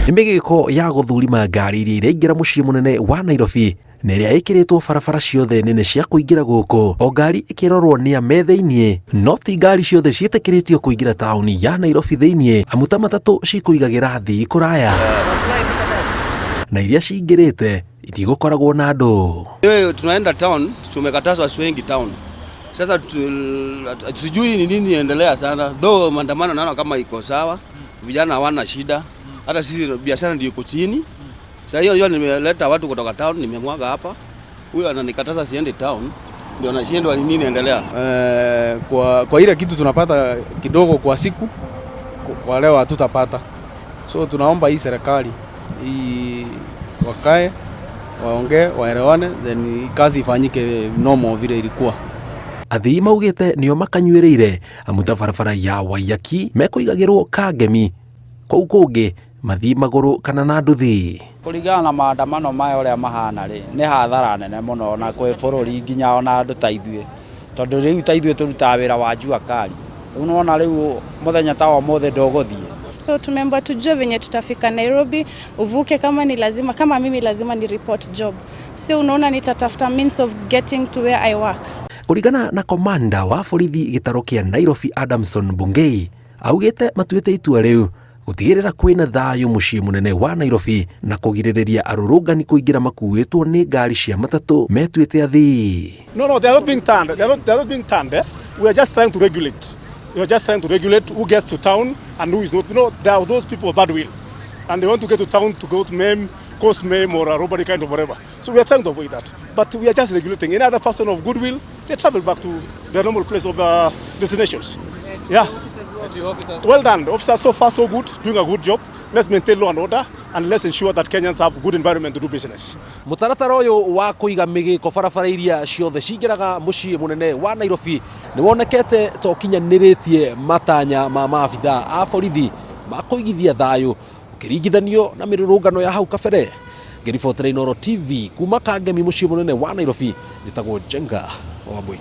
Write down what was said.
Nĩ mĩgĩko ya gũthũrima ngari iria iraingĩra mũciĩ mũnene wa Nairobi na ĩrĩa ĩkĩrĩtwo barabara ciothe nene cia kũingĩra gũkũ. O ngari ĩkĩrorwo nĩ ame thĩiniĩ, no ti ngari ciothe ciĩtĩkĩrĩtio kũingĩra taũni ya Nairobi thĩiniĩ, amu ta matatũ cikũigagĩra thĩ kũraya na iria ciingĩrĩte itigũkoragwo na andũ. Tunaenda town, tumekatazwa wengi town. Sasa sijui ni nini endelea sana. Though maandamano naona kama iko sawa, vijana hawana shida. Hata sisi biashara ndio iko chini. Sasa hiyo nimeleta watu kutoka town, nimemwaga hapa. Huyu ananikataza siende town. Ndio anashindwa ni nini endelea. Kwa ile kitu tunapata kidogo kwa siku, kwa leo hatutapata. So tunaomba hii serikali wakae, waongee, waelewane, then kazi ifanyike normal vile ilikuwa. Athii maugĩte nĩo makanyuĩrĩire amu ta barabara ya Waiyaki mekũigagĩrwo kangemi, kũu kũngĩ mathii magũrũ kana na nduthi. Kũringana na maandamano maya ũrĩa mahana rĩ, nĩ hathara nene mũno na kwĩ bũrũri nginya ona andũ ta ithuĩ, tondũ rĩu ta ithuĩ tũrutaga wĩra wa njua kari. Unaona rĩu mũthenya ta wothe ndũgũthiĩ. So tumeambiwa tujue venye tutafika Nairobi, uvuke kama ni lazima, kama mimi lazima ni report job. So unaona nitatafuta means of getting to where I work. Kũringana na komanda wa borithi gĩtaro kĩa Nairobi Adamson Bungei, augĩte matuĩte itua rĩu gũtigĩrĩra kwĩna thayũ mũciĩ mũnene wa Nairobi na kũgirĩrĩria arũrũgani kũingĩra makuĩtwo nĩ ngari cia matatũ metuĩte athii. No, they are not being turned. They are not being turned. We are just trying to regulate. We are just trying to regulate who gets to town and who is not. You know, there are those people of bad will, and they want to get to town to go to maim, cause maim or a robbery kind of whatever. So we are trying to avoid that. But we are just regulating. Any other person of goodwill, they travel back to their normal place of destinations. Yeah. Well done. Officers, so far so good, doing a good job. Let's maintain law and order and let's ensure that Kenyans have good environment to do business. Mũtaratara ũyũ wa kũiga mĩgĩko barabara iria ciothe cingĩraga mũciĩ mũnene wa Nairobi nĩ wonekete to kinyanĩrĩtie matanya ma maabitha a borithi ma kũigithia thayũ ũkĩringithanio na mĩrũrũngano ya hau kabere. Ngĩribotera Inooro TV kuma Kangemi mũciĩ mũnene wa Nairobi, njĩtagwo Jenga Wambui.